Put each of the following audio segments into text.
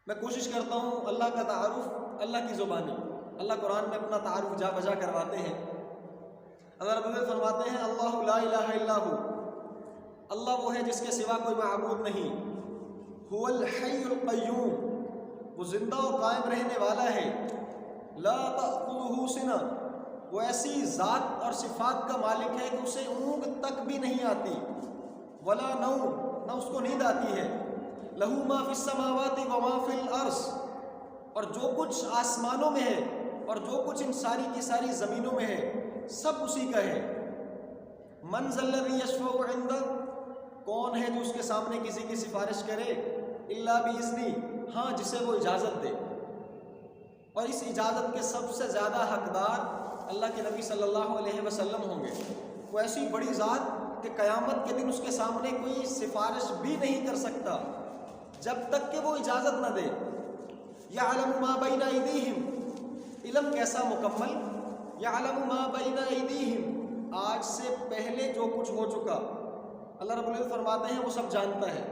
میں کوشش کرتا ہوں اللہ کا تعارف اللہ کی زبانی، اللہ قرآن میں اپنا تعارف جا بجا کرواتے ہیں۔ اللہ رب العزت فرماتے ہیں اللہ لا الہ الا ہو، اللہ وہ ہے جس کے سوا کوئی معبود نہیں، هو الحی القیوم، وہ زندہ و قائم رہنے والا ہے، لا تأخذہ سنہ، وہ ایسی ذات اور صفات کا مالک ہے کہ اسے اونگ تک بھی نہیں آتی، ولا نوم، نہ اس کو نیند آتی ہے، لہو ما فی السماوات وما فی الارض، اور جو کچھ آسمانوں میں ہے اور جو کچھ ان ساری کی ساری زمینوں میں ہے سب اسی کا ہے۔ من ذا الذی یشفع عنده، کون ہے جو اس کے سامنے کسی کی سفارش کرے، الا باذنہ، ہاں جسے وہ اجازت دے، اور اس اجازت کے سب سے زیادہ حقدار اللہ کے نبی صلی اللہ علیہ وسلم ہوں گے۔ وہ ایسی بڑی ذات کہ قیامت کے دن اس کے سامنے کوئی سفارش بھی نہیں کر سکتا جب تک کہ وہ اجازت نہ دے۔ یعلم ما بین ایدیہم، علم کیسا مکمل، یعلم ما بین ایدیہم، آج سے پہلے جو کچھ ہو چکا اللہ رب العزت فرماتے ہیں وہ سب جانتا ہے،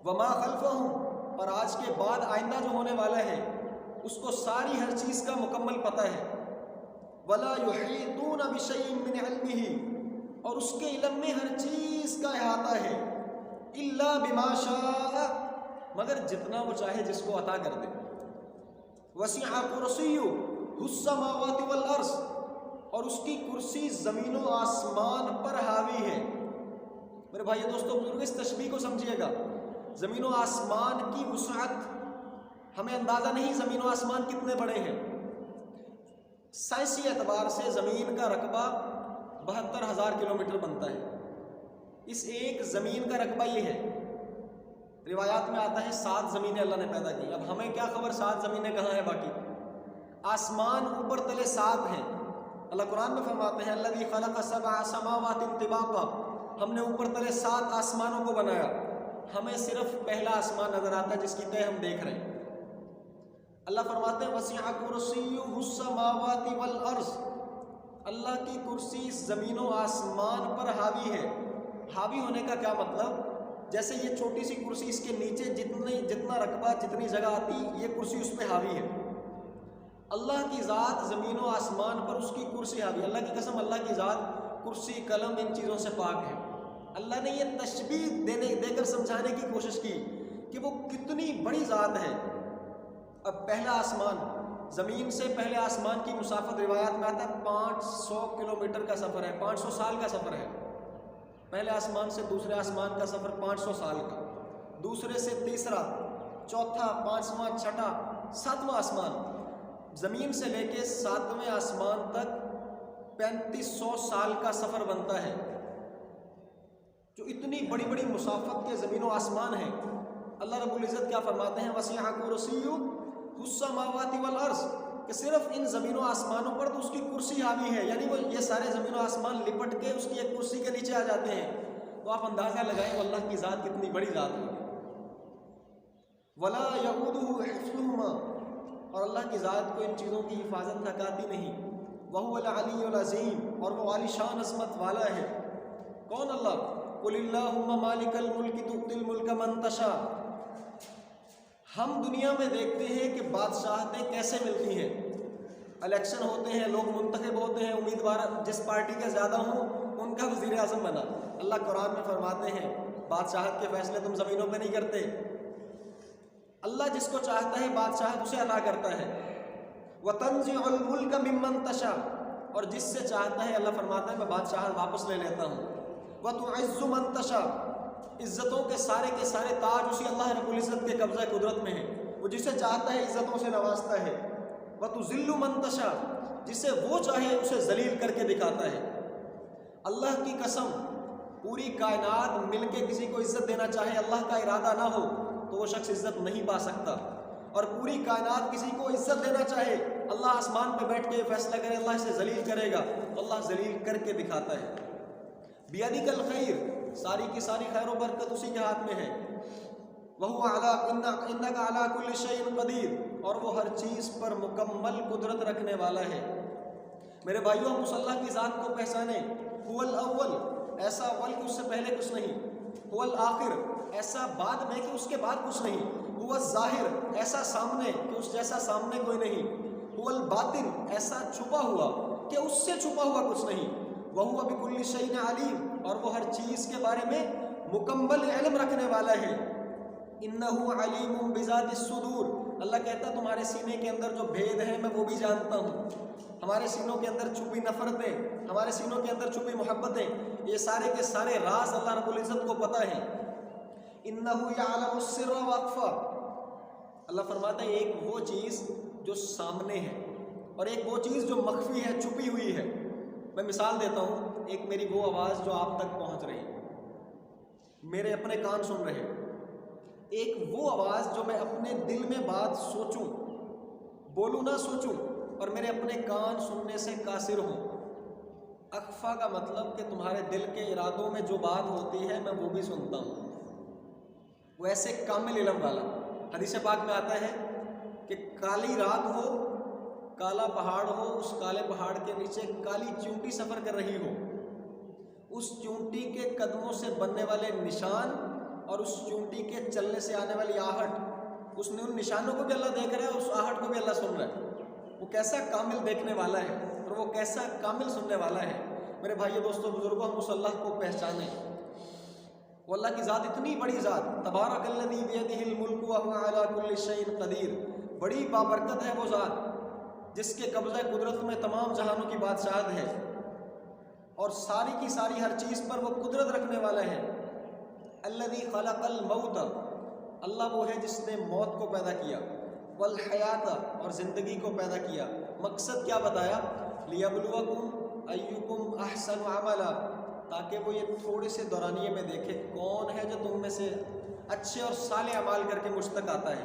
وما خلفہم، اور آج کے بعد آئندہ جو ہونے والا ہے اس کو ساری ہر چیز کا مکمل پتہ ہے، ولا یحیطون بشیء من علمہ، اور اس کے علم میں ہر چیز کا احاطہ ہے، الا بما شاء، مگر جتنا وہ چاہے جس کو عطا کر دے، وسع کرسیہ السماوات والارض، اور اس کی کرسی زمین و آسمان پر حاوی ہے۔ میرے بھائی دوستو بزرگ، اس تشبیہ کو سمجھیے گا، زمین و آسمان کی وسعت ہمیں اندازہ نہیں زمین و آسمان کتنے بڑے ہیں۔ سائنسی اعتبار سے زمین کا رقبہ 72,000 کلومیٹر بنتا ہے۔ اس ایک زمین کا رقبہ یہ ہے، روایات میں آتا ہے 7 زمینیں اللہ نے پیدا کی۔ اب ہمیں کیا خبر 7 زمینیں کہاں ہیں، باقی آسمان اوپر تلے 7 ہیں۔ اللہ قرآن میں فرماتے ہیں الذی خلق 7 سماوات طباقا، ہم نے اوپر تلے 7 آسمانوں کو بنایا، ہمیں صرف پہلا آسمان نظر آتا ہے جس کی طے ہم دیکھ رہے ہیں۔ اللہ فرماتے ہیں وسع کرسیہ السماوات والارض، اللہ کی کرسی زمین و آسمان پر حاوی ہے۔ حاوی ہونے کا کیا مطلب، جیسے یہ چھوٹی سی کرسی، اس کے نیچے جتنا رقبہ جتنی جگہ آتی یہ کرسی اس پہ حاوی ہے۔ اللہ کی ذات زمین و آسمان پر اس کی کرسی حاوی، اللہ کی قسم اللہ کی ذات کرسی قلم ان چیزوں سے پاک ہے۔ اللہ نے یہ تشبیہ دے کر سمجھانے کی کوشش کی کہ وہ کتنی بڑی ذات ہے۔ اب پہلا آسمان، زمین سے پہلے آسمان کی مسافت روایات میں آتا ہے 500 کلومیٹر کا سفر ہے، 500 سال کا سفر ہے۔ پہلے آسمان سے دوسرے آسمان کا سفر 500 سال کا، دوسرے سے تیسرا، چوتھا، پانچواں، چھٹا، 7واں آسمان، زمین سے لے کے 7ویں آسمان تک 3500 سال کا سفر بنتا ہے۔ جو اتنی بڑی بڑی مسافت کے زمین و آسمان ہیں، اللہ رب العزت کیا فرماتے ہیں وسع کرسیہ السماوات والارض، کہ صرف ان زمین و آسمانوں پر تو اس کی کرسی حاوی ہے، یعنی وہ یہ سارے زمین و آسمان لپٹ کے اس کی ایک کرسی کے نیچے آ جاتے ہیں۔ تو آپ اندازہ لگائیں وہ اللہ کی ذات کتنی بڑی ذات ہے۔ ولا یؤودہ حفظہما، اور اللہ کی ذات کو ان چیزوں کی حفاظت تھکاتی نہیں، وہو العلی العظیم، اور وہ عالی شان عظمت والا ہے۔ کون اللہ؟ قل اللہم مالک الملک تؤتی الملک من تشاء، ہم دنیا میں دیکھتے ہیں کہ بادشاہتیں کیسے ملتی ہیں، الیکشن ہوتے ہیں، لوگ منتخب ہوتے ہیں، امیدوار جس پارٹی کے زیادہ ہوں ان کا وزیر اعظم بنا۔ اللہ قرآن میں فرماتے ہیں بادشاہت کے فیصلے تم زمینوں پہ نہیں کرتے، اللہ جس کو چاہتا ہے بادشاہت اسے عطا کرتا ہے۔ وَتَنزِعُ الْمُلْكَ مِمَّن تَشَاءُ، اور جس سے چاہتا ہے اللہ فرماتا ہے میں بادشاہت واپس لے لیتا ہوں۔ وَتُعِزُّ مَن تَشَاءُ، عزتوں کے سارے تاج اسی اللہ رب العزت کے قبضہ قدرت میں ہیں، وہ جسے چاہتا ہے عزتوں سے نوازتا ہے۔ وَتُذِلُّ مَن تَشَاءُ، جسے وہ چاہے اسے ذلیل کر کے دکھاتا ہے۔ اللہ کی قسم پوری کائنات مل کے کسی کو عزت دینا چاہے، اللہ کا ارادہ نہ ہو تو وہ شخص عزت نہیں پا سکتا، اور پوری کائنات کسی کو عزت دینا چاہے، اللہ آسمان پہ بیٹھ کے یہ فیصلہ کرے اللہ اسے ذلیل کرے گا تو اللہ ذلیل کر کے دکھاتا ہے۔ بیدک الخیر، ساری کی ساری خیر و برکت اسی کے ہاتھ میں ہے۔ وَهُوَ عَلَىٰ إِنَّكَ عَلَىٰ كُلِّ شَيْءٍ قَدِيرٌ، اور وہ ہر چیز پر مکمل قدرت رکھنے والا ہے۔ میرے بھائیوں، ہم اس اللہ کی ذات کو پہچانیں، هو الاول، ایسا اول کہ اس سے پہلے کچھ نہیں، هو الآخر ایسا بعد میں کہ اس کے بعد کچھ نہیں، هو الظاہر ایسا سامنے کہ اس جیسا سامنے کوئی نہیں، هو الباطن ایسا چھپا ہوا کہ اس سے چھپا ہوا کچھ نہیں، وهو بكل شيء علیم اور وہ ہر چیز کے بارے میں مکمل علم رکھنے والا ہے، انه علیم بذات الصدور اللہ کہتا ہے تمہارے سینے کے اندر جو بھید ہیں میں وہ بھی جانتا ہوں، ہمارے سینوں کے اندر چھپی نفرتیں، ہمارے سینوں کے اندر چھپی محبتیں، یہ سارے کے سارے راز اللہ رب العزت کو پتہ ہے، انہ یعلم السر واخفی اللہ فرماتا ہے ایک وہ چیز جو سامنے ہے اور ایک وہ چیز جو مخفی ہے، چھپی ہوئی ہے۔ میں مثال دیتا ہوں، ایک میری وہ آواز جو آپ تک پہنچ رہی، میرے اپنے کان سن رہے، ایک وہ آواز جو میں اپنے دل میں بات سوچوں، بولوں نہ سوچوں اور میرے اپنے کان سننے سے قاصر ہوں۔ اخفا کا مطلب کہ تمہارے دل کے ارادوں میں جو بات ہوتی ہے میں وہ بھی سنتا ہوں، وہ ایسے کامل علم والا۔ حدیث پاک میں آتا ہے کہ کالی رات ہو، کالا پہاڑ ہو، اس کالے پہاڑ کے نیچے کالی چونٹی سفر کر رہی ہو، اس چونٹی کے قدموں سے بننے والے نشان اور اس چونٹی کے چلنے سے آنے والی آہٹ، اس نے ان نشانوں کو بھی اللہ دیکھ رہا ہے اور اس آہٹ کو بھی اللہ سن رہا ہے۔ وہ کیسا کامل دیکھنے والا ہے اور وہ کیسا کامل سننے والا ہے۔ میرے بھائیو دوستو بزرگوں، ہم اس اللہ کو پہچانیں۔ وہ اللہ کی ذات اتنی بڑی ذات، تبارک الذی بیدہ الملک وہو علی کل شیء قدیر، بڑی بابرکت ہے وہ ذات جس کے قبضہ قدرت میں تمام جہانوں کی بادشاہت ہے اور ساری کی ساری ہر چیز پر وہ قدرت رکھنے والا ہے۔ الذی خلق الموت اللہ وہ ہے جس نے موت کو پیدا کیا، والحیات اور زندگی کو پیدا کیا۔ مقصد کیا بتایا؟ لیبلوکم ایکم احسن عملا، تاکہ وہ یہ تھوڑے سے دورانیے میں دیکھے کون ہے جو تم میں سے اچھے اور صالح اعمال کر کے مجھ تک آتا ہے۔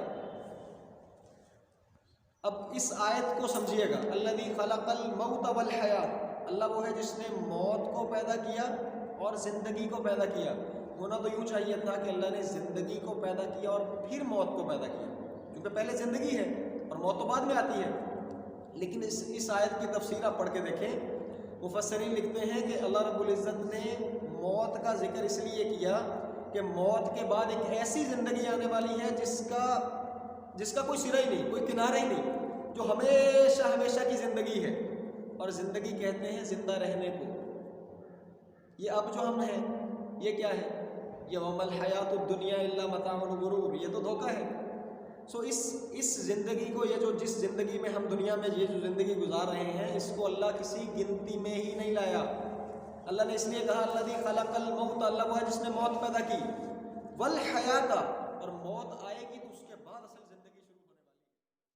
اب اس آیت کو سمجھیے گا، الذی خلق الموت والحیات اللہ وہ ہے جس نے موت کو پیدا کیا اور زندگی کو پیدا کیا۔ ہونا تو یوں چاہیے تھا کہ اللہ نے زندگی کو پیدا کیا اور پھر موت کو پیدا کیا، کیونکہ پہلے زندگی ہے اور موت تو بعد میں آتی ہے۔ لیکن اس آیت کی تفسیر آپ پڑھ کے دیکھیں، مفسرین لکھتے ہیں کہ اللہ رب العزت نے موت کا ذکر اس لیے کیا کہ موت کے بعد ایک ایسی زندگی آنے والی ہے جس کا کوئی سرا ہی نہیں، کوئی کنارہ ہی نہیں، جو ہمیشہ ہمیشہ کی زندگی ہے۔ اور زندگی کہتے ہیں زندہ رہنے کو۔ یہ اب جو ہم ہیں یہ کیا ہے؟ یہ وَمَا الْحَيَاةُ الدُّنْيَا إِلَّا مَتَاعُ الْغُرُورِ، یہ تو دھوکہ ہے۔ اس زندگی کو، یہ جو جس زندگی میں ہم دنیا میں یہ جو زندگی گزار رہے ہیں، اس کو اللہ کسی گنتی میں ہی نہیں لایا۔ اللہ نے اس لیے کہا الذی خلق الموت اللہ وہ ہے جس نے موت پیدا کی، والحیات اور موت آئے